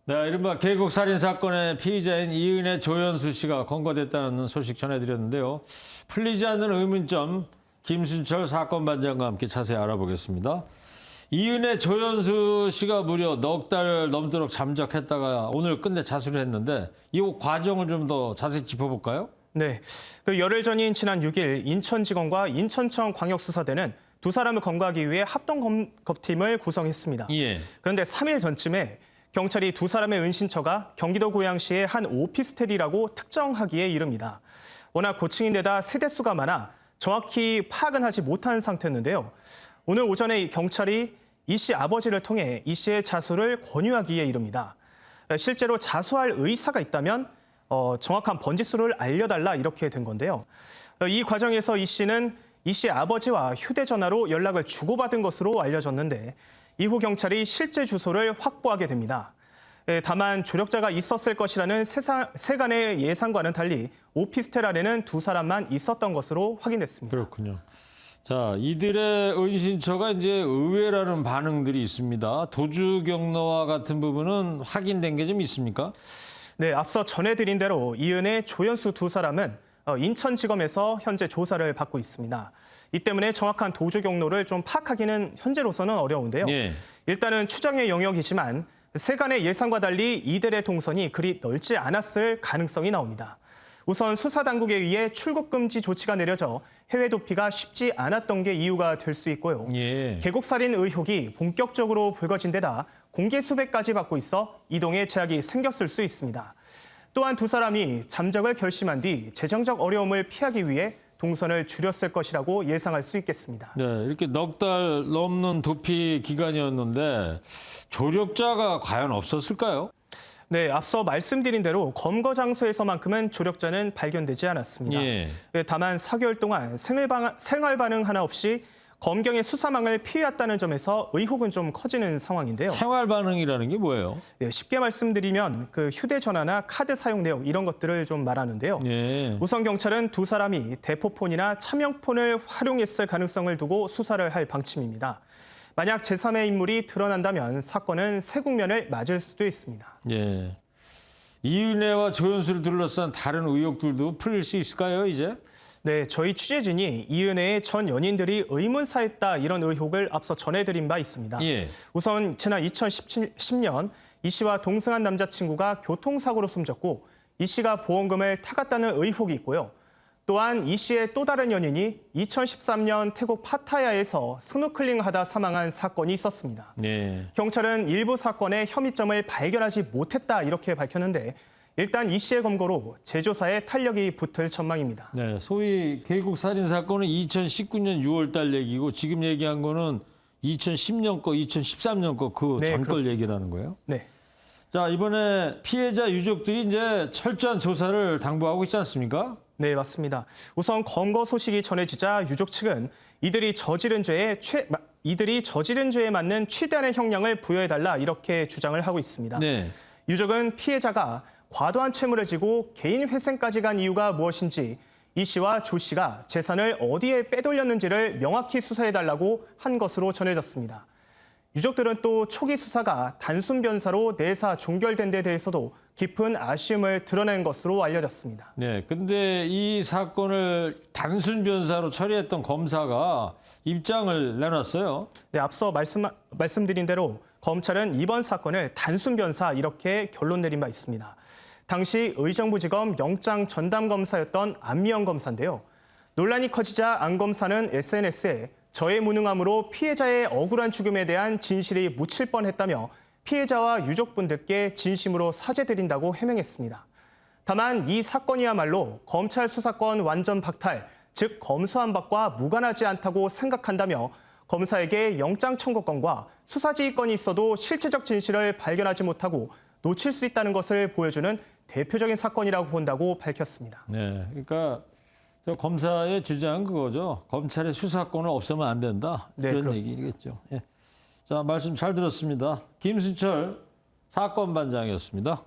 네, 이른바 계곡 살인 사건의 피의자인 이은혜 조연수 씨가 검거됐다는 소식 전해드렸는데요. 풀리지 않는 의문점 김순철 사건반장과 함께 자세히 알아보겠습니다. 이은혜 조연수 씨가 무려 넉 달 넘도록 잠적했다가 오늘 끝내 자수를 했는데 이 과정을 좀 더 자세히 짚어볼까요? 네, 열흘 전인 지난 6일 인천지검과 인천청 광역수사대는 두 사람을 검거하기 위해 합동검거팀을 구성했습니다. 예. 그런데 3일 전쯤에 경찰이 두 사람의 은신처가 경기도 고양시의 한 오피스텔이라고 특정하기에 이릅니다. 워낙 고층인데다 세대수가 많아 정확히 파악은 하지 못한 상태였는데요. 오늘 오전에 경찰이 이 씨 아버지를 통해 이 씨의 자수를 권유하기에 이릅니다. 실제로 자수할 의사가 있다면 정확한 번지수를 알려달라 이렇게 된 건데요. 이 과정에서 이 씨는 이 씨의 아버지와 휴대전화로 연락을 주고받은 것으로 알려졌는데 이후 경찰이 실제 주소를 확보하게 됩니다. 다만 조력자가 있었을 것이라는 세간의 예상과는 달리 오피스텔 안에는 두 사람만 있었던 것으로 확인됐습니다. 그렇군요. 자, 이들의 은신처가 이제 의외라는 반응들이 있습니다. 도주 경로와 같은 부분은 확인된 게 좀 있습니까? 네, 앞서 전해드린 대로 이은혜, 조연수 두 사람은 인천지검에서 현재 조사를 받고 있습니다. 이 때문에 정확한 도주 경로를 좀 파악하기는 현재로서는 어려운데요. 예. 일단은 추정의 영역이지만 세간의 예상과 달리 이들의 동선이 그리 넓지 않았을 가능성이 나옵니다. 우선 수사당국에 의해 출국 금지 조치가 내려져 해외 도피가 쉽지 않았던 게 이유가 될 수 있고요. 예. 계곡살인 의혹이 본격적으로 불거진 데다 공개 수배까지 받고 있어 이동에 제약이 생겼을 수 있습니다. 또한 두 사람이 잠적을 결심한 뒤 재정적 어려움을 피하기 위해 동선을 줄였을 것이라고 예상할 수 있겠습니다. 네, 이렇게 넉 달 넘는 도피 기간이었는데 조력자가 과연 없었을까요? 네, 앞서 말씀드린 대로 검거 장소에서만큼은 조력자는 발견되지 않았습니다. 예. 다만 4개월 동안 생활 반응 하나 없이 검경의 수사망을 피해왔다는 점에서 의혹은 좀 커지는 상황인데요. 생활 반응이라는 게 뭐예요? 네, 쉽게 말씀드리면 휴대전화나 카드 사용 내용 이런 것들을 좀 말하는데요. 예. 우선 경찰은 두 사람이 대포폰이나 차명폰을 활용했을 가능성을 두고 수사를 할 방침입니다. 만약 제3의 인물이 드러난다면 사건은 새 국면을 맞을 수도 있습니다. 예. 이은혜와 조연수를 둘러싼 다른 의혹들도 풀릴 수 있을까요, 이제? 네, 저희 취재진이 이은혜의 전 연인들이 의문사했다 이런 의혹을 앞서 전해드린 바 있습니다. 예. 우선 지난 2010년 이 씨와 동승한 남자친구가 교통사고로 숨졌고 이 씨가 보험금을 타갔다는 의혹이 있고요. 또한 이 씨의 또 다른 연인이 2013년 태국 파타야에서 스노클링하다 사망한 사건이 있었습니다. 예. 경찰은 일부 사건의 혐의점을 발견하지 못했다 이렇게 밝혔는데 일단 이 씨의 검거로 재조사에 탄력이 붙을 전망입니다. 네, 소위 계곡 살인 사건은 2019년 6월 달 얘기고 지금 얘기한 거는 2010년 거, 2013년 거 그 네, 전 걸 그렇습니다. 얘기라는 거예요. 네. 자, 이번에 피해자 유족들이 이제 철저한 조사를 당부하고 있지 않습니까? 네, 맞습니다. 우선 검거 소식이 전해지자 유족 측은 이들이 저지른 죄에 맞는 최대한의 형량을 부여해달라 이렇게 주장을 하고 있습니다. 네. 유족은 피해자가 과도한 채무를 지고 개인 회생까지 간 이유가 무엇인지 이 씨와 조 씨가 재산을 어디에 빼돌렸는지를 명확히 수사해달라고 한 것으로 전해졌습니다. 유족들은 또 초기 수사가 단순 변사로 내사 종결된 데 대해서도 깊은 아쉬움을 드러낸 것으로 알려졌습니다. 네, 근데 이 사건을 단순 변사로 처리했던 검사가 입장을 내놨어요. 네, 앞서 말씀드린 대로 검찰은 이번 사건을 단순 변사 이렇게 결론 내린 바 있습니다. 당시 의정부지검 영장 전담 검사였던 안미영 검사인데요. 논란이 커지자 안 검사는 SNS에 저의 무능함으로 피해자의 억울한 죽음에 대한 진실이 묻힐 뻔했다며 피해자와 유족분들께 진심으로 사죄드린다고 해명했습니다. 다만 이 사건이야말로 검찰 수사권 완전 박탈, 즉 검수한 바과 무관하지 않다고 생각한다며 검사에게 영장 청구권과 수사지휘권이 있어도 실체적 진실을 발견하지 못하고 놓칠 수 있다는 것을 보여주는 대표적인 사건이라고 본다고 밝혔습니다. 네, 그러니까 저 검사의 주장은 그거죠. 검찰의 수사권을 없애면 안 된다. 네, 이런 그렇습니다. 얘기겠죠. 예. 자, 말씀 잘 들었습니다. 김순철 사건반장이었습니다.